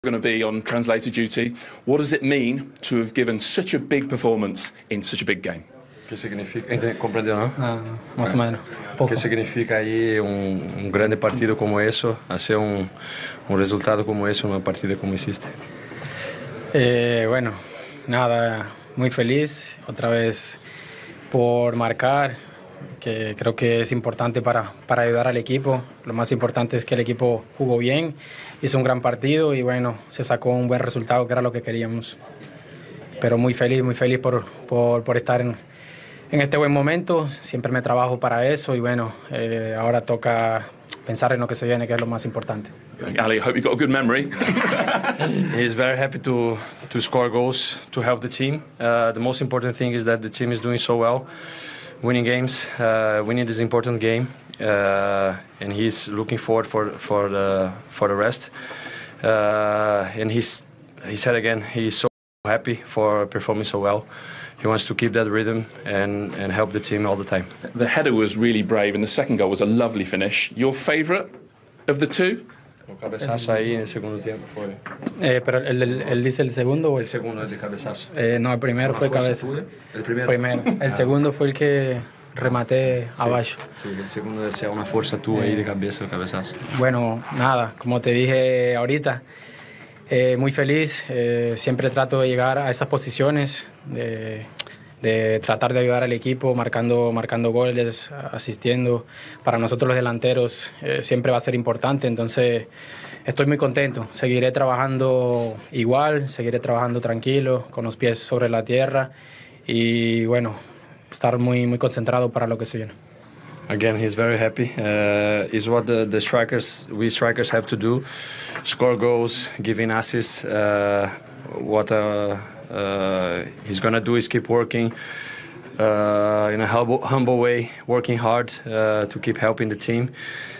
going to be on translator duty. What does it mean to have given such a big performance in such a big game? Que significa? Compreendeu, não? Más o menos. Poco. Que significa aí grande partido como eso, hacer resultado como eso, una partida como hiciste? Bueno, nada, muy feliz otra vez por marcar, que creo que es importante para ayudar al equipo. Lo más importante es que el equipo jugó bien, hizo un gran partido y bueno, se sacó un buen resultado que era lo que queríamos. Pero muy feliz por estar en este buen momento. Siempre me trabajo para eso y bueno, ahora toca pensar en lo que se viene, que es lo más importante. Ali, I hope you've got a good memory. He's very happy to score goals to help the team. The most important thing is that the team is doing so well, winning games, winning this important game, and he's looking forward for the rest. And he said again, he's so happy for performing so well. He wants to keep that rhythm and help the team all the time. The header was really brave and the second goal was a lovely finish. Your favourite of the two? O cabezazo ahí en el segundo tiempo fue. Pero él dice el segundo o El segundo es de cabezazo. No, el primero fue cabeza. El primero. El segundo fue el que rematé abajo. Sí, el segundo decía una fuerza tú ahí de cabeza o cabezazo. Bueno, nada, como te dije ahorita, muy feliz. Siempre trato de llegar a esas posiciones, de tratar de ayudar al equipo, marcando goles, asistiendo. Para nosotros los delanteros siempre va a ser importante, entonces estoy muy contento. Seguiré trabajando igual, seguiré trabajando tranquilo, con los pies sobre la tierra y bueno, estar muy concentrado para lo que se viene. Again, he's very happy. It's what we strikers have to do: score goals, giving assists. What he's gonna do is keep working in a humble way, working hard to keep helping the team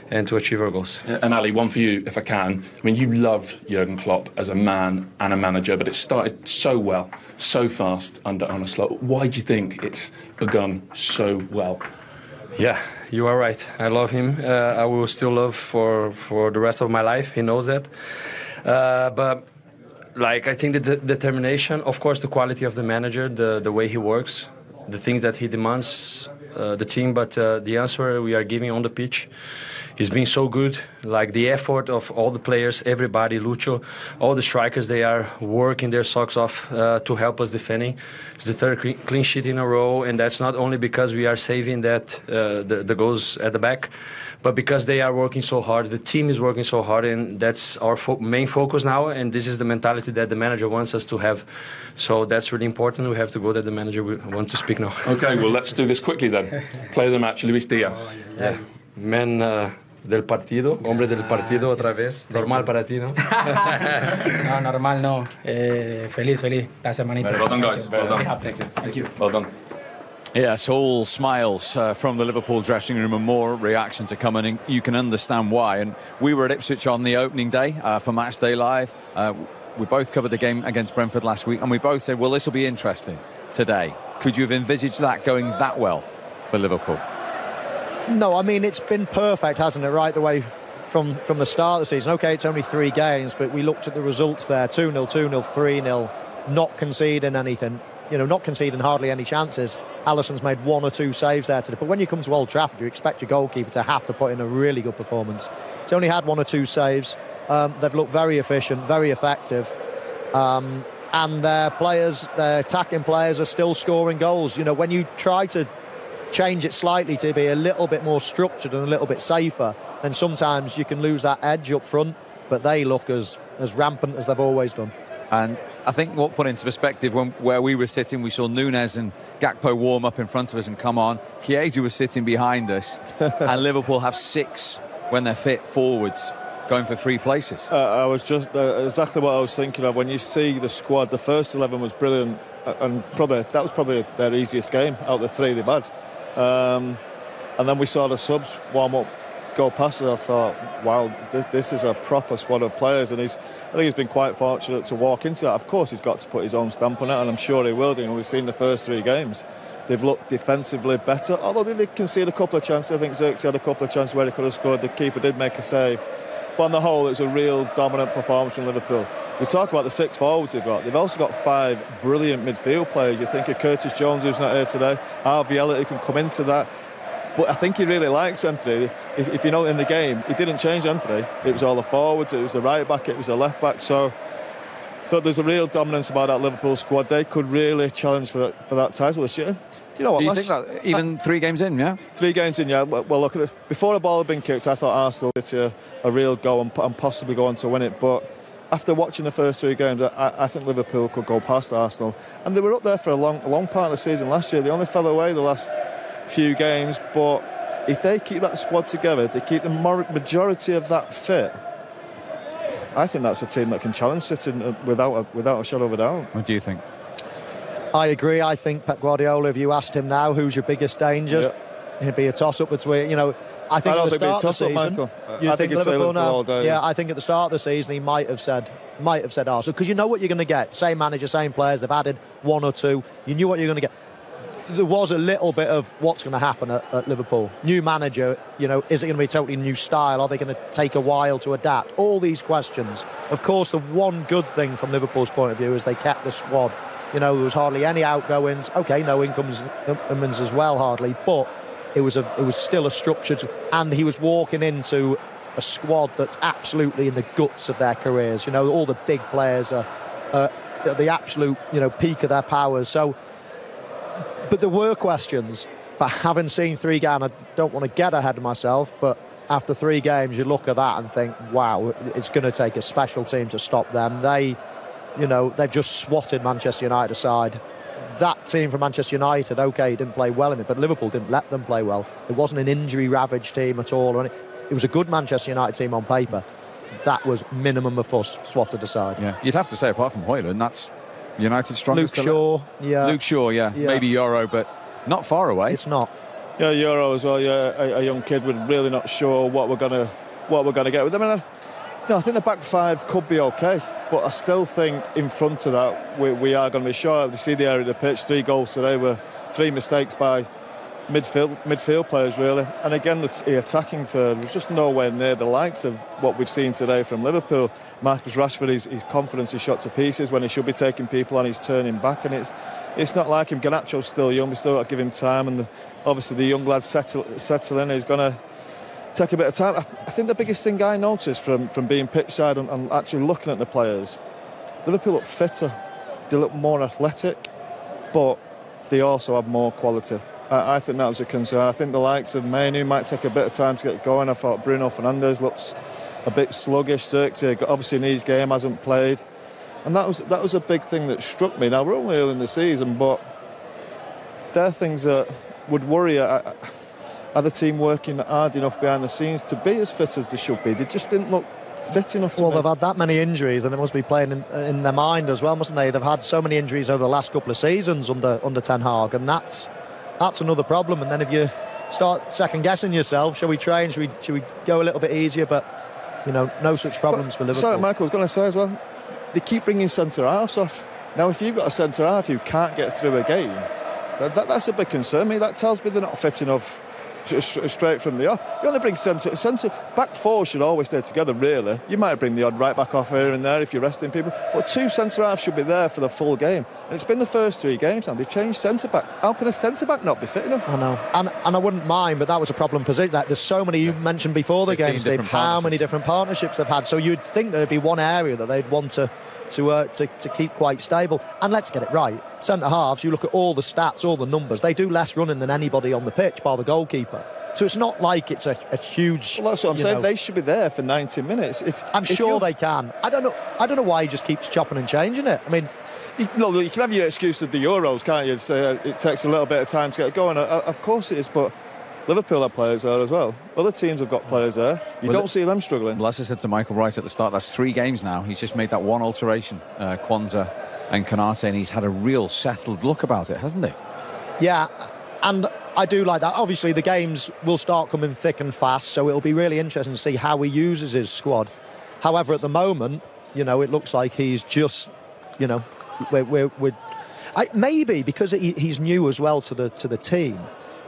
and to achieve our goals. And Ali, one for you, if I can. I mean, you loved Jurgen Klopp as a man and a manager, but it started so well, so fast under Arne. Why do you think it's begun so well? Yeah, you are right. I love him. I will still love for the rest of my life. He knows that. But I think the determination, of course, the quality of the manager, the way he works, the things that he demands the team, but the answer we are giving on the pitch is being so good. Like the effort of all the players, everybody, Lucho, all the strikers, they are working their socks off to help us defending. It's the third clean sheet in a row, and that's not only because we are saving the goals at the back, but because they are working so hard, the team is working so hard, and that's our main focus now, and this is the mentality that the manager wants us to have. So that's really important. We have to go that the manager wants to speak now. Okay, well, let's do this quickly then. Player of the match, Luis Diaz. Yeah. Man del partido, hombre del partido otra vez. Normal para ti, ¿no? No, normal no. Feliz. Gracias, manito. Well done, guys. Well done. Thank you. Well done. Yes, all smiles from the Liverpool dressing room and more reaction to come, and you can understand why. And we were at Ipswich on the opening day for Match Day Live. We both covered the game against Brentford last week, and we both said, well, this will be interesting today. Could you have envisaged that going that well for Liverpool? No, I mean, it's been perfect, hasn't it, right the way from the start of the season. OK, it's only 3 games, but we looked at the results there, 2-0, 2-0, 3-0, not conceding anything, not conceding hardly any chances. Alisson's made 1 or 2 saves there today. But when you come to Old Trafford, you expect your goalkeeper to have to put in a really good performance. He's only had 1 or 2 saves. They've looked very efficient, very effective. And their attacking players are still scoring goals. When you try to change it slightly to be a little bit more structured and a little bit safer, then sometimes you can lose that edge up front, but they look as rampant as they've always done. And I think what put into perspective, where we were sitting, we saw Núñez and Gakpo warm up in front of us and come on. Chiesa was sitting behind us, and Liverpool have 6 when they're fit forwards, going for 3 places. I was just exactly what I was thinking of. When you see the squad, the first 11 was brilliant, and that was probably their easiest game out of the 3 they've had. And then we saw the subs warm up, go past it. I thought, wow, this is a proper squad of players, and I think he's been quite fortunate to walk into that. Of course, he's got to put his own stamp on it, and I'm sure he will do. We've seen the first 3 games. They've looked defensively better, although they did concede a couple of chances. I think Xerxes had a couple of chances where he could have scored. The keeper did make a save. But on the whole, it was a real dominant performance from Liverpool. We talk about the 6 forwards they've got. They've also got 5 brilliant midfield players. You think of Curtis Jones, who's not here today, Harvey Elliott, who can come into that. But I think he really likes Anthony. If you know, in the game, he didn't change Anthony. It was all the forwards, it was the right back, it was the left back. So but there's a real dominance about that Liverpool squad. They could really challenge for that title this year. Do you know what? Do you think that even 3 games in, yeah? 3 games in, yeah. Well, look at it. Before the ball had been kicked, I thought Arsenal did a real go and possibly go on to win it. But after watching the first 3 games, I think Liverpool could go past Arsenal. And they were up there for a long part of the season last year. They only fell away the last few games. But if they keep that squad together, if they keep the majority of that fit, I think that's a team that can challenge City without a shadow of a doubt. What do you think? I agree. I think Pep Guardiola, if you asked him now who's your biggest danger, it'd be a toss-up between, I think at the start of the season, Michael. You I think it's Liverpool now? all day. Yeah, I think at the start of the season he might have said Arsenal, because you know what you're going to get. Same manager, same players. They've added 1 or 2. You knew what you're going to get. There was a little bit of what's going to happen at Liverpool. New manager, is it going to be a totally new style? Are they going to take a while to adapt? All these questions. Of course, the one good thing from Liverpool's point of view is they kept the squad. There was hardly any outgoings. Okay, no incomings as well, hardly. But it was still a structured, and he was walking into a squad that's absolutely in the guts of their careers. All the big players are at the absolute peak of their powers. So. But there were questions, but having seen 3 games, I don't want to get ahead of myself, but after 3 games, you look at that and think, wow, it's going to take a special team to stop them. They've just swatted Manchester United aside. That team from Manchester United, okay, didn't play well in it, but Liverpool didn't let them play well. It wasn't an injury-ravaged team at all. It was a good Manchester United team on paper. That was minimum of fuss, swatted aside. Yeah, you'd have to say, apart from Højlund, that's United's strongest. Luke Shaw, Luke Shaw, yeah. Maybe Euro, but not far away. It's not. Yeah, Euro as well. Yeah, a young kid. We're really not sure what we're gonna get with them. I think the back 5 could be okay, but I still think in front of that we are going to be short. You see the area of the pitch. 3 goals today were 3 mistakes by midfield players, really. And again, the attacking third was just nowhere near the likes of what we've seen today from Liverpool. Marcus Rashford, his confidence is shot to pieces when he should be taking people on. He's turning back, and it's not like him. Garnacho's still young. We still got to give him time, and obviously the young lads settle in. He's going to take a bit of time. I think the biggest thing I noticed from being pitch side and actually looking at the players, Liverpool look fitter, they look more athletic, but they also have more quality. I think that was a concern. I think the likes of Mainu might take a bit of time to get going. I thought Bruno Fernandes looks a bit sluggish. Xerxes obviously in his game hasn't played, and that was a big thing that struck me. Now we're only early in the season, but they're things that would worry. Are the team working hard enough behind the scenes to be as fit as they should be? They just didn't look fit enough to me. They've had that many injuries, and it must be playing in their mind as well, mustn't they? They've had so many injuries over the last couple of seasons under Ten Hag, and that's another problem. And then if you start second guessing yourself, shall we train? Should we go a little bit easier? But no such problems for Liverpool. Sorry, Michael, I was going to say as well, they keep bringing centre halves off. Now, if you've got a centre half who can't get through a game, that's a big concern. That tells me they're not fit enough straight from the off. You only bring centre back 4 should always stay together, really. You might bring the odd right back off here and there if you're resting people, but 2 centre halves should be there for the full game. And it's been the first 3 games now they've changed centre backs. How can a centre back not be fit enough? I know, and I wouldn't mind, but that was a problem position. There's so many, you mentioned before the game, Steve, how many different partnerships they've had. So you'd think there'd be one area that they'd want to keep quite stable. And let's get it right, centre halves, you look at all the stats, all the numbers, they do less running than anybody on the pitch, bar the goalkeeper. So it's not like it's a huge. Well, that's what I'm saying. They should be there for 90 minutes. I'm sure they can. I don't know why he just keeps chopping and changing it. I mean, you can have your excuse of the Euros, can't you? Say it takes a little bit of time to get going. Of course it is, but Liverpool have players there as well. Other teams have got players there. You don't see them struggling. Well, as I said to Michael right at the start, that's 3 games now. He's just made that one alteration, Kwanzaa and Konate, and he's had a real settled look about it, hasn't he? Yeah, and I do like that. Obviously, the games will start coming thick and fast, so it'll be really interesting to see how he uses his squad. However, at the moment, it looks like he's just, maybe because he's new as well to the team.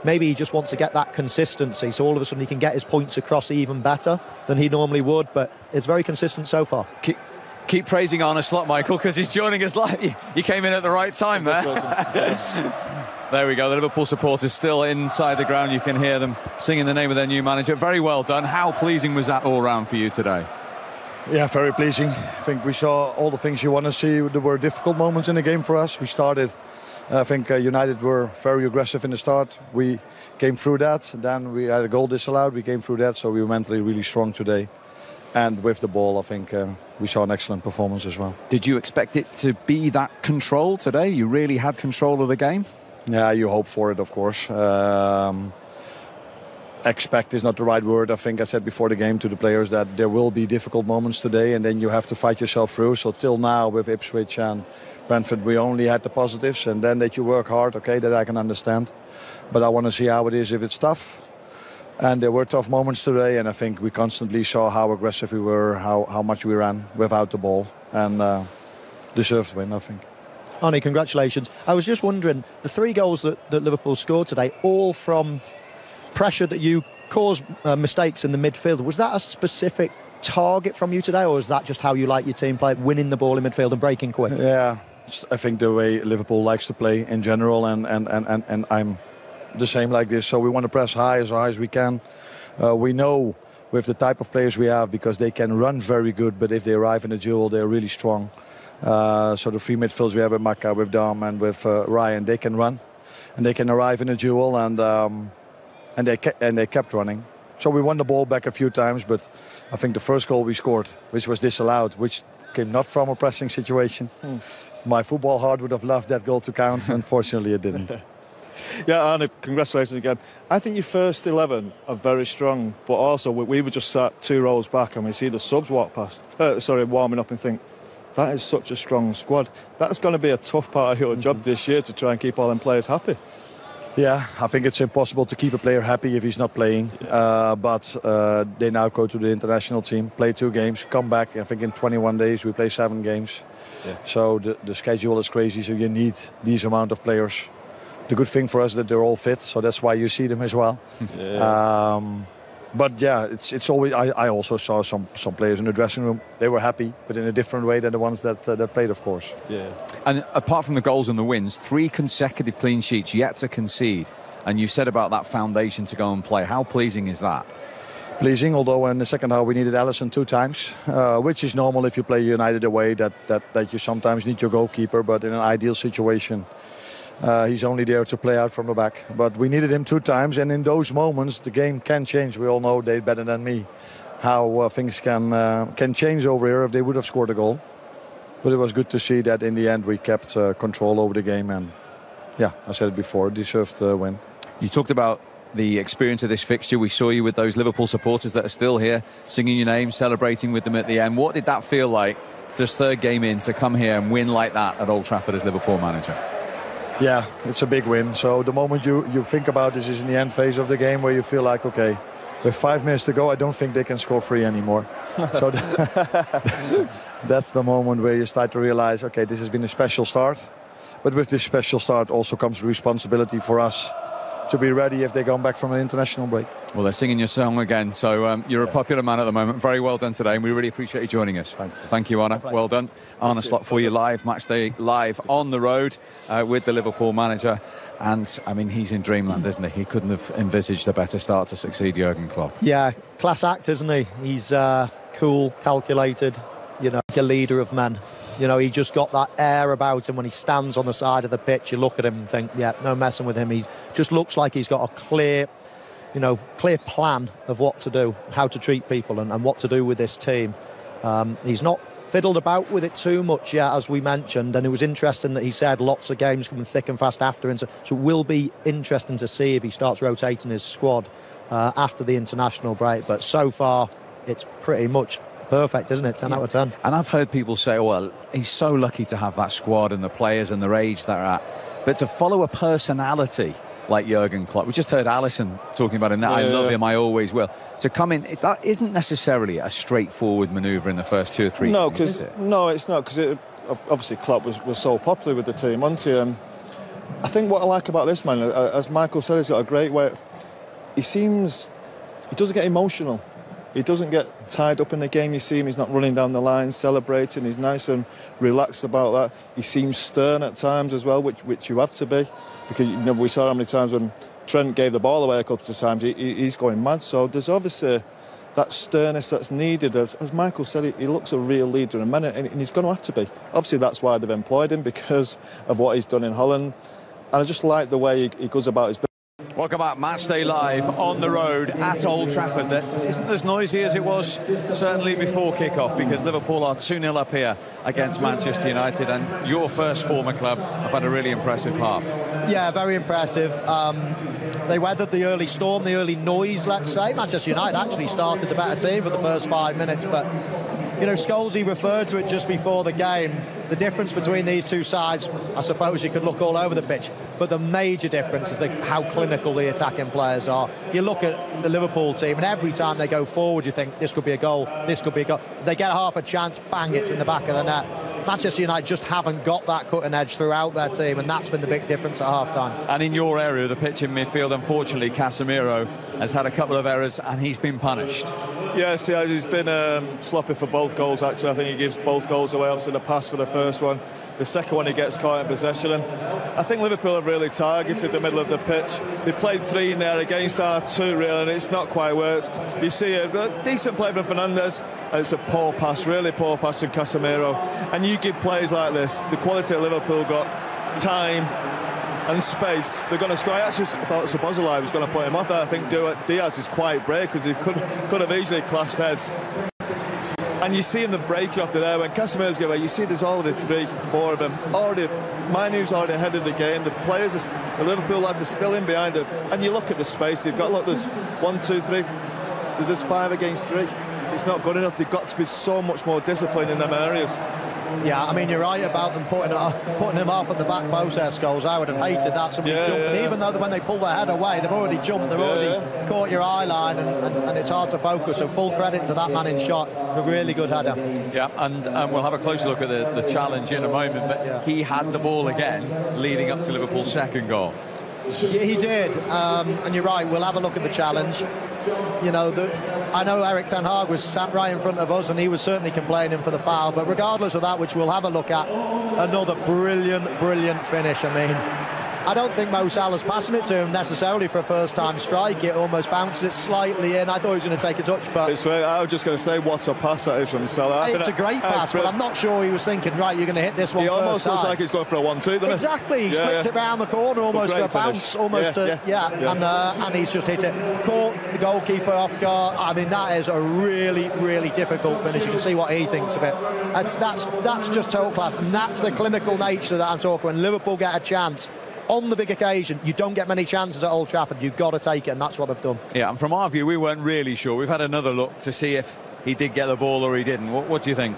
maybe he just wants to get that consistency, so all of a sudden he can get his points across even better than he normally would. But it's very consistent so far. Keep praising Arne Slot, Michael, because he's joining us live. You came in at the right time there. There we go. The Liverpool supporters still inside the ground. You can hear them singing the name of their new manager. Very well done. How pleasing was that all round for you today? Yeah, very pleasing. I think we saw all the things you want to see. There were difficult moments in the game for us. We started, I think United were very aggressive in the start. We came through that. Then we had a goal disallowed. We came through that, so we were mentally really strong today. And with the ball, I think we saw an excellent performance as well. Did you expect it to be that control today? You really had control of the game? Yeah, you hope for it, of course. Expect is not the right word. I think I said before the game to the players that there will be difficult moments today, and then you have to fight yourself through. So till now with Ipswich and Brentford, we only had the positives, and then that you work hard, okay, that I can understand. But I want to see how it is if it's tough. And there were tough moments today, and I think we constantly saw how aggressive we were, how much we ran without the ball, and deserved win, I think. Arne, congratulations. I was just wondering, the 3 goals that Liverpool scored today, all from pressure that you caused mistakes in the midfield. Was that a specific target from you today, or is that just how you like your team play, winning the ball in midfield and breaking quick? Yeah, I think the way Liverpool likes to play in general, and I'm the same like this. So we want to press high as we can. We know with the type of players we have, because they can run very good, but if they arrive in a duel, they're really strong. So the 3 midfielders we have with Maka, with Dom and with Ryan, they can run and they can arrive in a duel, and they kept running. So we won the ball back a few times, but I think the first goal we scored, which was disallowed, which came not from a pressing situation. My football heart would have loved that goal to count. Unfortunately, it didn't. Yeah, Arne, congratulations again. I think your first 11 are very strong, but also we were just sat 2 rows back and we see the subs walk past, warming up, and think, that is such a strong squad. That's going to be a tough part of your job this year, to try and keep all them players happy. Yeah, I think it's impossible to keep a player happy if he's not playing. But they now go to the international team, play 2 games, come back. I think in 21 days we play 7 games. Yeah. So the schedule is crazy, so you need these amount of players. The good thing for us is that they're all fit, so that's why you see them as well. Yeah. But yeah, it's always. I also saw some players in the dressing room. They were happy, but in a different way than the ones that played, of course. Yeah. And apart from the goals and the wins, 3 consecutive clean sheets yet to concede. And you said about that foundation to go and play. How pleasing is that? Pleasing, although in the second half we needed Alisson 2 times, which is normal if you play United away. That you sometimes need your goalkeeper, but in an ideal situation. He's only there to play out from the back. But we needed him 2 times, and in those moments the game can change. We all know they better than me how things can change over here if they would have scored a goal. But it was good to see that in the end we kept control over the game, and yeah, I said it before, deserved a win. You talked about the experience of this fixture. We saw you with those Liverpool supporters that are still here, singing your name, celebrating with them at the end. What did that feel like, just 3rd game in, to come here and win like that at Old Trafford as Liverpool manager? Yeah, it's a big win. So the moment you think about this is in the end phase of the game, where you feel like, okay, with 5 minutes to go, I don't think they can score 3 anymore. So that's the moment where you start to realize, okay, this has been a special start. But with this special start also comes the responsibility for us to be ready if they come back from an international break. Well, they're singing your song again, so you're a popular man at the moment. Very well done today, and we really appreciate you joining us. Thank you, Arne. Well done. Arne Slot for you live, match day live on the road with the Liverpool manager. And, I mean, he's in dreamland, isn't he? He couldn't have envisaged a better start to succeed Jurgen Klopp. Yeah, class act, isn't he? He's cool, calculated, like a leader of men. He just got that air about him when he stands on the side of the pitch. You look at him and think, yeah, no messing with him. He just looks like he's got a clear plan of what to do, how to treat people and what to do with this team. He's not fiddled about with it too much yet, as we mentioned, and it was interesting that he said lots of games coming thick and fast after him. So it will be interesting to see if he starts rotating his squad after the international break. But so far, it's pretty much perfect, isn't it? 10 out of 10. And I've heard people say, well, he's so lucky to have that squad and the players and their age they're at. But to follow a personality like Jurgen Klopp, we just heard Alisson talking about him now. I love him, I always will. To come in, that isn't necessarily a straightforward manoeuvre in the first 2 or 3 games, No, it's not, because obviously Klopp was so popular with the team, wasn't he? I think what I like about this man, as Michael said, he's got a great way. He doesn't get emotional. He doesn't get tied up in the game. You see him, he's not running down the line, celebrating. He's nice and relaxed about that. He seems stern at times as well, which you have to be. Because we saw how many times when Trent gave the ball away a couple of times, he's going mad. So there's obviously that sternness that's needed. As Michael said, he looks a real leader in a minute, and he's going to have to be. Obviously, that's why they've employed him, because of what he's done in Holland. And I just like the way he goes about his business. Welcome back, Matchday Live on the road at Old Trafford. That isn't as noisy as it was certainly before kick-off, because Liverpool are 2-0 up here against Manchester United, and your first former club have had a really impressive half. Yeah, very impressive. They weathered the early storm, the early noise, let's say. Manchester United actually started the better team for the first 5 minutes, but you know, Scholes referred to it just before the game. The difference between these two sides, I suppose you could look all over the pitch, but the major difference is how clinical the attacking players are. You look at the Liverpool team, and every time they go forward, you think, this could be a goal, this could be a goal. They get half a chance, bang, it's in the back of the net. Manchester United just haven't got that cutting edge throughout their team, and that's been the big difference at half-time. And in your area of the pitch in midfield, unfortunately, Casemiro has had a couple of errors, and he's been punished. Yes, he's been sloppy for both goals, actually. I think he gives both goals away. Obviously, the pass for the first one. The second one, he gets caught in possession. And I think Liverpool have really targeted the middle of the pitch. They played 3 in there against our 2, really, and it's not quite worked. You see a decent play from Fernandes, and it's a poor pass, really poor pass from Casemiro. And you give players like this, the quality of Liverpool got time and space, they're going to score. I actually thought Szoboszlai was going to put him off there. I think Diaz is quite brave, because he could have easily clashed heads. And you see in the break off there, when Casemiro's going away, you see there's already 3, 4 of them. Manu's already ahead of the game. The players, the Liverpool lads are still in behind them. And you look at the space they've got. Look, there's 1, 2, 3. There's 5 against 3. It's not good enough. They've got to be so much more disciplined in them areas. Yeah, I mean, you're right about them putting him off at the back post there, Scholes. I would have hated that. Somebody jumping. Even though when they pull their head away, they've already jumped, they've already caught your eye line, and it's hard to focus. So full credit to that man in shot. A really good header. Yeah, and we'll have a closer look at the challenge in a moment, but he had the ball again leading up to Liverpool's second goal. Yeah, he did, and you're right, we'll have a look at the challenge. You know, I know Erik ten Hag was sat right in front of us, and he was certainly complaining for the foul, but regardless of that, which we'll have a look at, another brilliant finish. I mean, I don't think Mo Salah's passing it to him necessarily for a first-time strike. It almost bounces it slightly in. I thought he was going to take a touch, but I was just going to say, what a pass that is from Salah. It's a great pass, but I'm not sure he was thinking, right, you're going to hit this one. He almost looks like he's going for a 1-2, doesn't he? Exactly. He flicked it round the corner almost for a bounce, and he's just hit it. Caught the goalkeeper off guard. I mean, that is a really difficult finish. You can see what he thinks of it. That's just total class, and that's the clinical nature that I'm talking. When Liverpool get a chance on the big occasion, you don't get many chances at Old Trafford. You've got to take it, and that's what they've done. Yeah, and from our view, we weren't really sure. We've had another look to see if he did get the ball or he didn't. What do you think?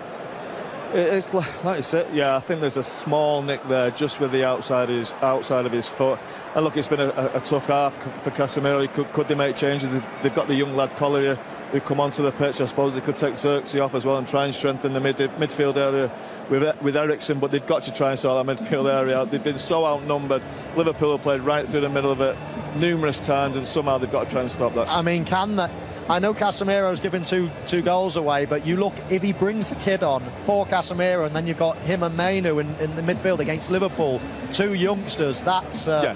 It's like you said, yeah, I think there's a small nick there just with the outside of his foot. And look, it's been a tough half for Casemiro. Could they make changes? They've got the young lad Collier who come onto the pitch. I suppose they could take Xerxes off as well and try and strengthen the midfield area with Eriksen, but they've got to try and sort that midfield area out. They've been so outnumbered. Liverpool have played right through the middle of it numerous times, and somehow they've got to try and stop that. I mean, can that? I know Casemiro's given two goals away, but you look, if he brings the kid on for Casemiro, and then you've got him and Mainu in the midfield against Liverpool, 2 youngsters, that's a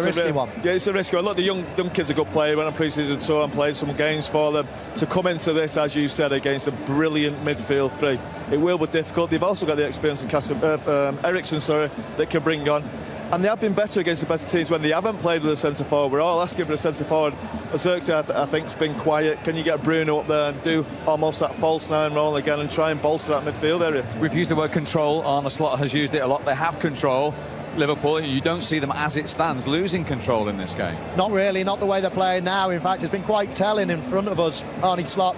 risky one. Yeah, it's a risky one. Look, the young kid's a good player. Went on pre-season tour and played some games for them. To come into this, as you said, against a brilliant midfield 3, it will be difficult. They've also got the experience of Eriksen, that can bring on. And they have been better against the better teams when they haven't played with a centre-forward. We're all asking for a centre-forward. Xerxes, I think, has been quiet. Can you get Bruno up there and do almost that false 9 role again and try and bolster that midfield area? We've used the word control. Arne has used it a lot. They have control. Liverpool, you don't see them as it stands losing control in this game. Not really, not the way they're playing now. In fact, it's been quite telling in front of us, Arne Slot.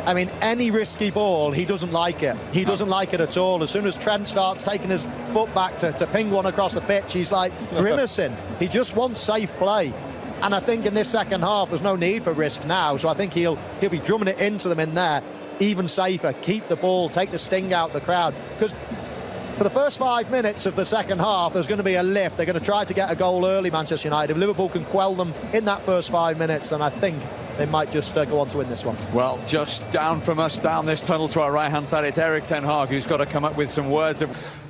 I mean, any risky ball, he doesn't like it. He doesn't like it at all. As soon as Trent starts taking his foot back to ping one across the pitch, he's like grimacing. He just wants safe play. And I think in this second half, there's no need for risk now. So I think he'll be drumming it into them in there, even safer. Keep the ball, take the sting out of the crowd. Because For the first 5 minutes of the second half, there's going to be a lift. They're going to try to get a goal early, Manchester United. If Liverpool can quell them in that first 5 minutes, then I think they might just go on to win this one. Well, just down from us, down this tunnel to our right-hand side, it's Erik Ten Hag who's got to come up with some words.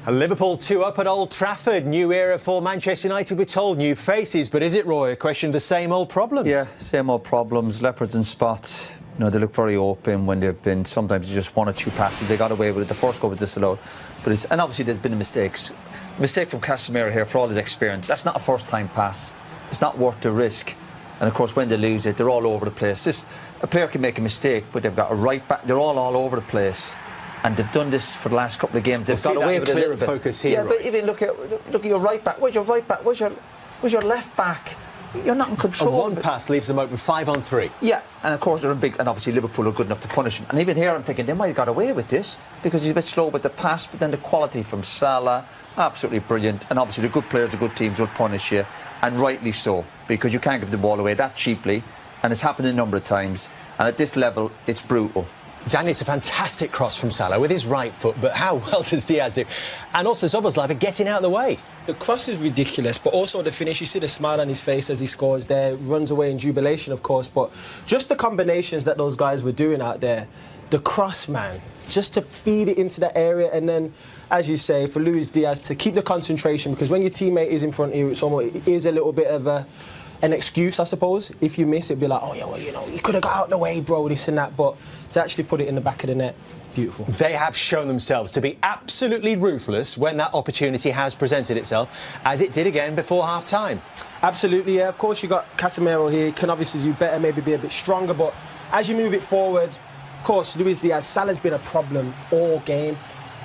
Liverpool 2 up at Old Trafford. New era for Manchester United, we're told. New faces. But is it, Roy, a question of the same old problems? Yeah, same old problems. Leopards in spots. You know, they look very open when they've been, sometimes just 1 or 2 passes. They got away with it. The first goal was disallowed. But and obviously there's been mistakes. Mistake from Casemiro here, for all his experience. That's not a first-time pass. It's not worth the risk. And of course, when they lose it, they're all over the place. Just a player can make a mistake, but they've got a right back. They're all over the place, and they've done this for the last couple of games. They've got away with it a little bit. Focus here, yeah, but even look at your right back. Where's your right back? Where's your left back? You're not in control. And one pass leaves them open 5 on 3. Yeah, and of course they're big, and obviously Liverpool are good enough to punish him. And even here, I'm thinking they might have got away with this because he's a bit slow with the pass, but then the quality from Salah, absolutely brilliant. And obviously the good players, the good teams will punish you, and rightly so, because you can't give the ball away that cheaply, and it's happened a number of times. And at this level, it's brutal. Danny, it's a fantastic cross from Salah with his right foot, but how well does Diaz do? And also Szoboszlai are getting out of the way. The cross is ridiculous, but also the finish, you see the smile on his face as he scores there, runs away in jubilation, of course, but just the combinations that those guys were doing out there, the cross, man, just to feed it into that area, and then, as you say, for Luis Diaz to keep the concentration, because when your teammate is in front of you, it is a little bit of an excuse, I suppose. If you miss it, be like, oh yeah, well, you know, you could have got out of the way, bro, this and that, but to actually put it in the back of the net, beautiful. They have shown themselves to be absolutely ruthless when that opportunity has presented itself, as it did again before half-time. Absolutely, yeah. Of course, you got Casemiro here. Can obviously do better, maybe be a bit stronger, but as you move it forward, of course, Luis Diaz, Salah's been a problem all game.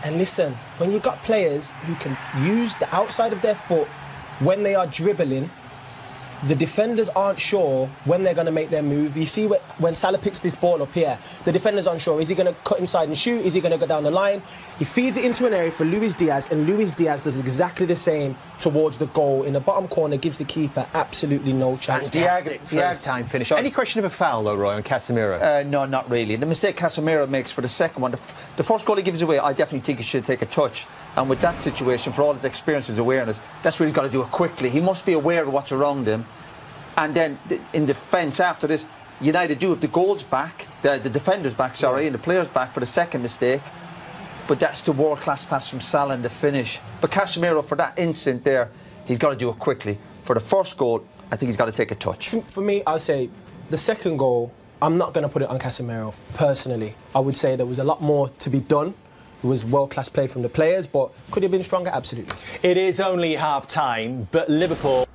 And listen, when you've got players who can use the outside of their foot when they are dribbling, the defenders aren't sure when they're going to make their move. You see when Salah picks this ball up here, the defenders aren't sure. Is he going to cut inside and shoot? Is he going to go down the line? He feeds it into an area for Luis Diaz, and Luis Diaz does exactly the same towards the goal. In the bottom corner, gives the keeper absolutely no chance. Fantastic first-time finish. Any question of a foul, though, Roy, on Casemiro? No, not really. The mistake Casemiro makes for the second one, the first goal he gives away, I definitely think he should take a touch. And with that situation, for all his experience, his awareness, that's where he's got to do it quickly. He must be aware of what's around him. And then in defence after this, United do have the goals back, the defenders back, sorry, and the players back for the second mistake. But that's the world-class pass from Salah in the finish. But Casemiro, for that instant there, he's got to do it quickly. For the first goal, I think he's got to take a touch. For me, I'll say the second goal, I'm not going to put it on Casemiro, personally. I would say there was a lot more to be done. It was world-class play from the players, but could he have been stronger? Absolutely. It is only half-time, but Liverpool...